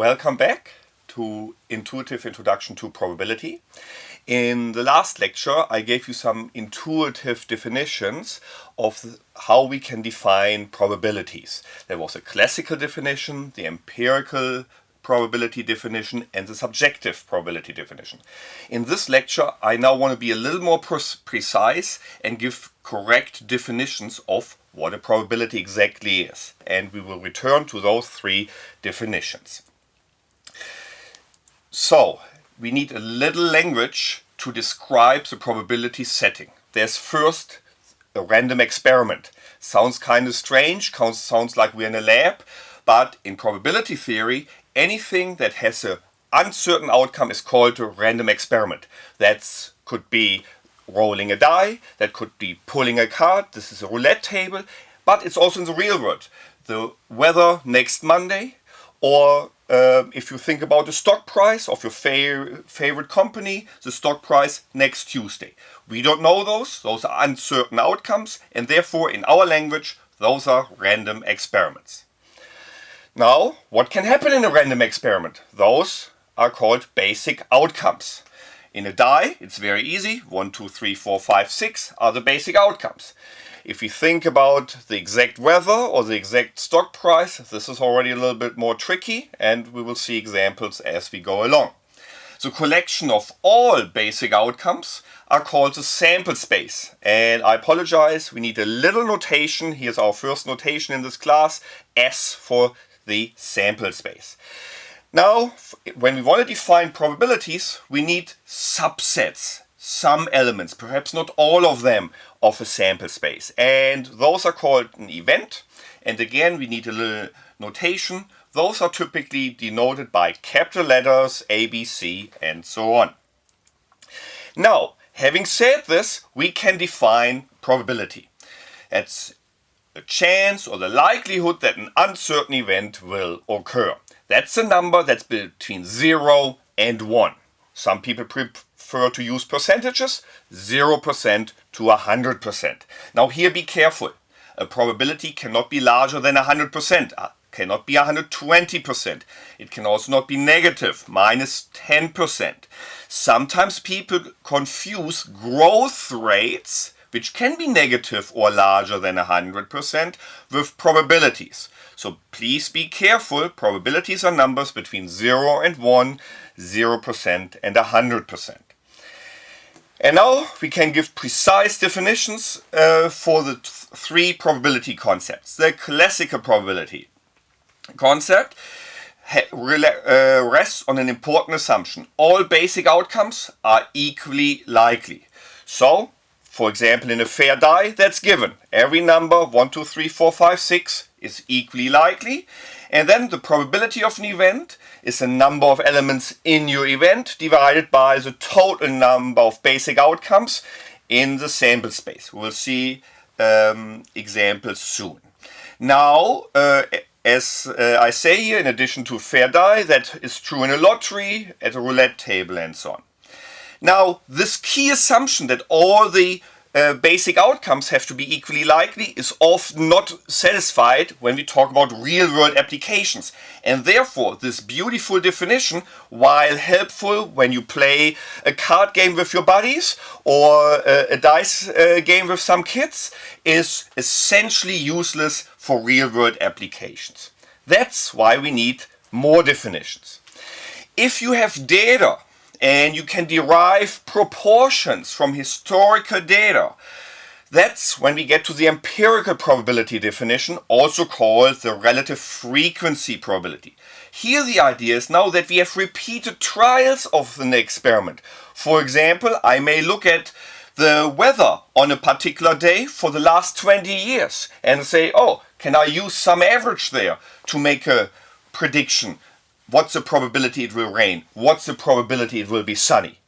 Welcome back to Intuitive Introduction to Probability. In the last lecture, I gave you some intuitive definitions of how we can define probabilities. There was a classical definition, the empirical probability definition, and the subjective probability definition. In this lecture, I now want to be a little more precise and give correct definitions of what a probability exactly is. And we will return to those three definitions. So, we need a little language to describe the probability setting. There's first a random experiment. Sounds kind of strange, sounds like we're in a lab, but in probability theory, anything that has an uncertain outcome is called a random experiment. That could be rolling a die, that could be pulling a card, this is a roulette table, but it's also in the real world. The weather next Monday, or if you think about the stock price of your favorite company, the stock price next Tuesday. We don't know those are uncertain outcomes, and therefore in our language, those are random experiments. Now, what can happen in a random experiment? Those are called basic outcomes. In a die, it's very easy. 1, 2, 3, 4, 5, 6 are the basic outcomes. If we think about the exact weather or the exact stock price, this is already a little bit more tricky, and we will see examples as we go along. The collection of all basic outcomes are called the sample space. And I apologize, we need a little notation. Here's our first notation in this class, S for the sample space. Now, when we want to define probabilities, we need subsets, some elements, perhaps not all of them, of a sample space. And those are called an event. And again, we need a little notation. Those are typically denoted by capital letters, A, B, C, and so on. Now, having said this, we can define probability. That's the chance or the likelihood that an uncertain event will occur. That's a number that's between 0 and 1. Some people prefer to use percentages, 0% to 100%. Now here be careful. A probability cannot be larger than 100%, cannot be 120%. It can also not be negative, minus 10%. Sometimes people confuse growth rates, which can be negative or larger than 100%, with probabilities. So please be careful. Probabilities are numbers between 0 and 1, 0% and 100%. And now we can give precise definitions for the three probability concepts. The classical probability concept rests on an important assumption. All basic outcomes are equally likely. So, for example, in a fair die, that's given. Every number, 1, 2, 3, 4, 5, 6, is equally likely. And then the probability of an event is the number of elements in your event divided by the total number of basic outcomes in the sample space. We'll see examples soon. Now, as I say here, in addition to fair die, that is true in a lottery, at a roulette table, and so on. Now, this key assumption that all the basic outcomes have to be equally likely is often not satisfied when we talk about real-world applications. And therefore, this beautiful definition, while helpful when you play a card game with your buddies or a dice game with some kids, is essentially useless for real-world applications. That's why we need more definitions. If you have data and you can derive proportions from historical data, that's when we get to the empirical probability definition, also called the relative frequency probability. Here the idea is now that we have repeated trials of an experiment. For example, I may look at the weather on a particular day for the last 20 years and say, oh, can I use some average there to make a prediction? What's the probability it will rain? What's the probability it will be sunny?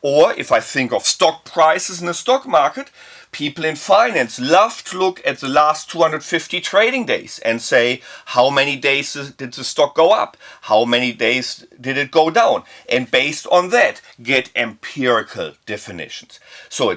Or if I think of stock prices in the stock market, people in finance love to look at the last 250 trading days and say, how many days did the stock go up? How many days did it go down? And based on that, get empirical definitions. So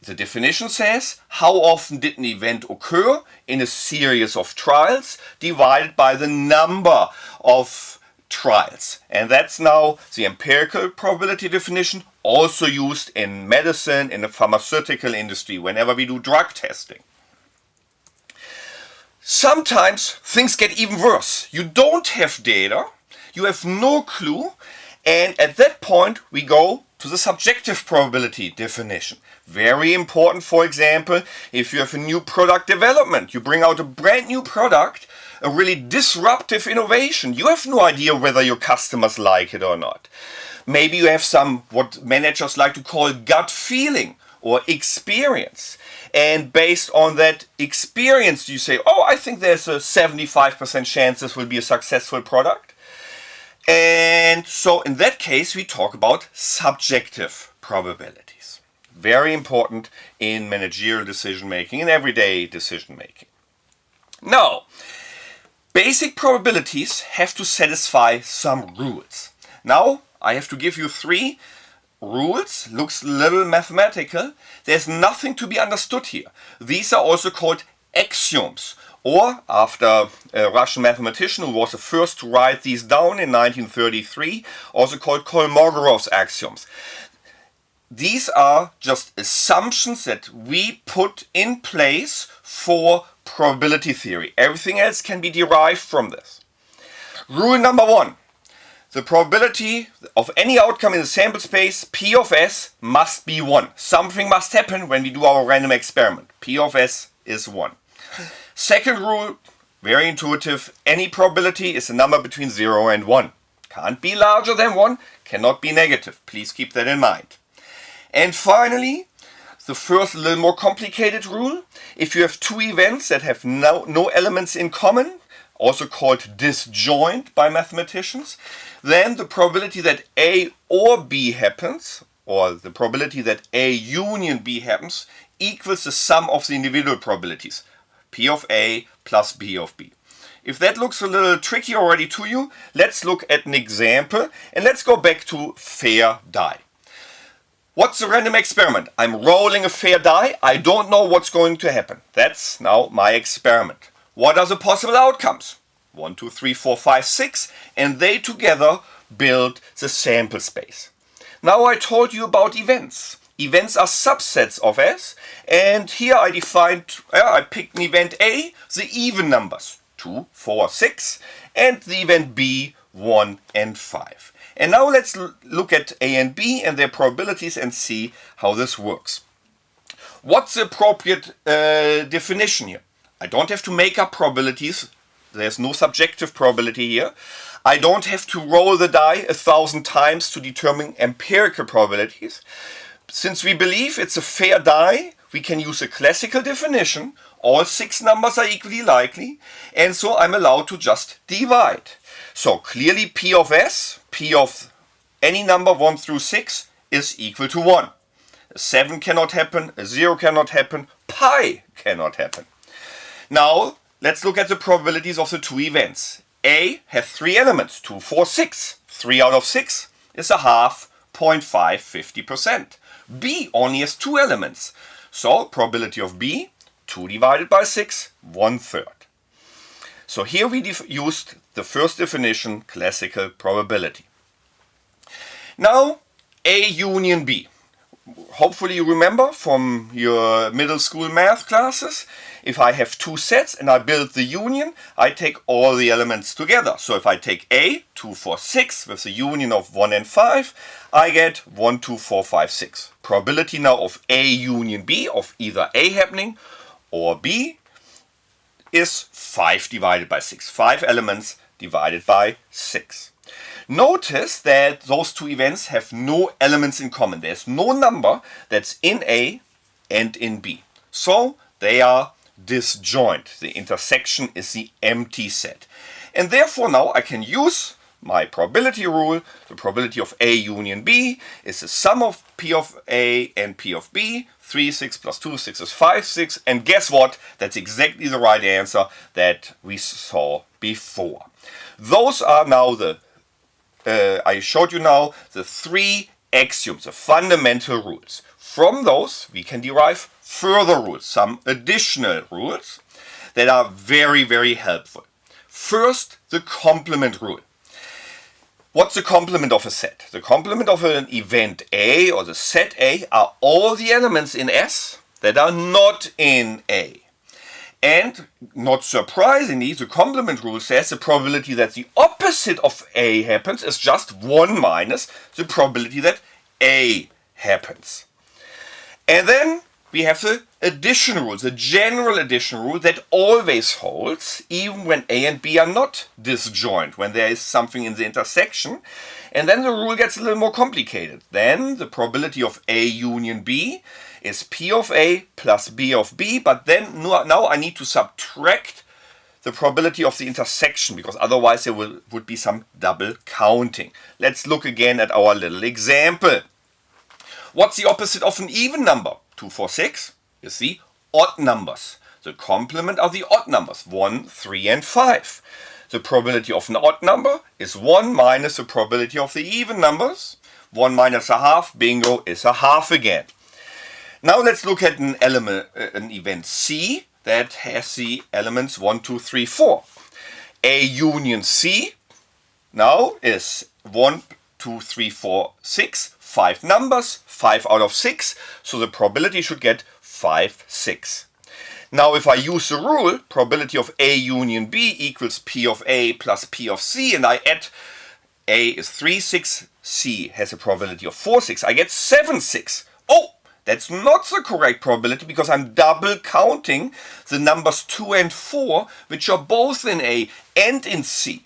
the definition says, how often did an event occur in a series of trials divided by the number of trials. And that's now the empirical probability definition, also used in medicine, in the pharmaceutical industry, whenever we do drug testing. Sometimes things get even worse. You don't have data, you have no clue, and at that point we go to the subjective probability definition. Very important, for example, if you have a new product development, you bring out a brand new product, a really disruptive innovation. You have no idea whether your customers like it or not. Maybe you have some, what managers like to call gut feeling or experience. And based on that experience, you say, oh, I think there's a 75% chance this will be a successful product. And so in that case, we talk about subjective probabilities. Very important in managerial decision making and everyday decision making. Now, basic probabilities have to satisfy some rules. Now, I have to give you 3 rules. Looks a little mathematical. There's nothing to be understood here. These are also called axioms. Or, after a Russian mathematician who was the first to write these down in 1933, also called Kolmogorov's axioms. These are just assumptions that we put in place for probability theory. Everything else can be derived from this. Rule number 1. The probability of any outcome in the sample space, P of S, must be 1. Something must happen when we do our random experiment. P of S is 1. Second rule, very intuitive, any probability is a number between 0 and 1. Can't be larger than 1, cannot be negative. Please keep that in mind. And finally, the first a little more complicated rule, if you have 2 events that have no elements in common, also called disjoint by mathematicians, then the probability that A or B happens, or the probability that A union B happens, equals the sum of the individual probabilities, P of A plus B of B. If that looks a little tricky already to you, let's look at an example, and let's go back to fair die. What's a random experiment? I'm rolling a fair die, I don't know what's going to happen. That's now my experiment. What are the possible outcomes? 1, 2, 3, 4, 5, 6, and they together build the sample space. Now I told you about events. Events are subsets of S, and here I picked an event A, the even numbers, 2, 4, 6, and the event B, 1 and 5. And now let's look at A and B and their probabilities and see how this works. What's the appropriate definition here? I don't have to make up probabilities. There's no subjective probability here. I don't have to roll the die 1,000 times to determine empirical probabilities. Since we believe it's a fair die, we can use a classical definition. All 6 numbers are equally likely, and so I'm allowed to just divide. So clearly P of S, P of any number 1 through 6, is equal to 1. A 7 cannot happen, a 0 cannot happen, pi cannot happen. Now, let's look at the probabilities of the 2 events. A has 3 elements, 2, 4, 6. 3 out of 6 is a half, 0.5, 50%. B only has 2 elements. So, probability of B, 2 divided by 6, 1/3. So here we used the first definition, classical probability. Now, A union B. Hopefully you remember from your middle school math classes, if I have 2 sets and I build the union, I take all the elements together. So if I take A, 2, 4, 6 with the union of 1 and 5, I get 1, 2, 4, 5, 6. Probability now of A union B, of either A happening or B, is 5 divided by 6. 5 elements divided by 6. Notice that those 2 events have no elements in common. There's no number that's in A and in B. So they are disjoint. The intersection is the empty set. And therefore now I can use my probability rule. The probability of A union B is the sum of P of A and P of B. 3, 6 plus 2, 6 is 5, 6. And guess what? That's exactly the right answer that we saw before. Those are now I showed you now the 3 axioms, the fundamental rules. From those we can derive further rules, some additional rules that are very, very helpful. First, the complement rule. What's the complement of a set? The complement of an event A or the set A are all the elements in S that are not in A. And not surprisingly, the complement rule says the probability that the opposite of A happens is just 1 minus the probability that A happens. And then we have the addition rule, the general addition rule that always holds, even when A and B are not disjoint, when there is something in the intersection. And then the rule gets a little more complicated. Then the probability of A union B is P of A plus B of B, but then now I need to subtract the probability of the intersection, because otherwise there would be some double counting. Let's look again at our little example. What's the opposite of an even number? 2, 4, 6 is the odd numbers. The complement are the odd numbers, 1, 3, and 5. The probability of an odd number is 1 minus the probability of the even numbers. 1 minus a half, bingo, is a half again. Now let's look at an event C that has the elements 1, 2, 3, 4. A union C now is 1, 2, 3, 4, 6. 5 numbers, 5 out of 6, so the probability should get 5, 6. Now if I use the rule, probability of A union B equals P of A plus P of C, and I add A is 3, 6, C has a probability of 4, 6, I get 7, 6. Oh, that's not the correct probability because I'm double counting the numbers 2 and 4, which are both in A and in C.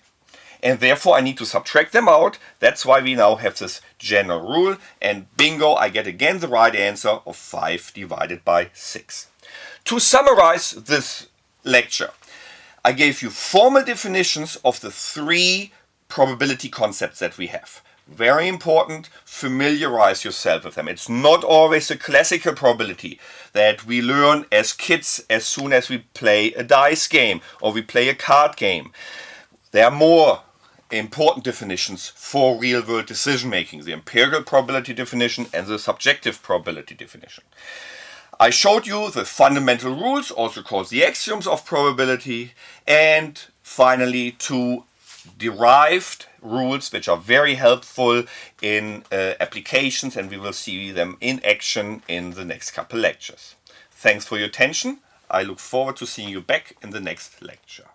And therefore I need to subtract them out. That's why we now have this general rule. And bingo, I get again the right answer of 5 divided by 6. To summarize this lecture, I gave you formal definitions of the 3 probability concepts that we have. Very important, familiarize yourself with them. It's not always a classical probability that we learn as kids as soon as we play a dice game or we play a card game. There are more important definitions for real-world decision-making, the empirical probability definition and the subjective probability definition. I showed you the fundamental rules, also called the axioms of probability, and finally 2 derived rules which are very helpful in applications, and we will see them in action in the next couple lectures. Thanks for your attention. I look forward to seeing you back in the next lecture.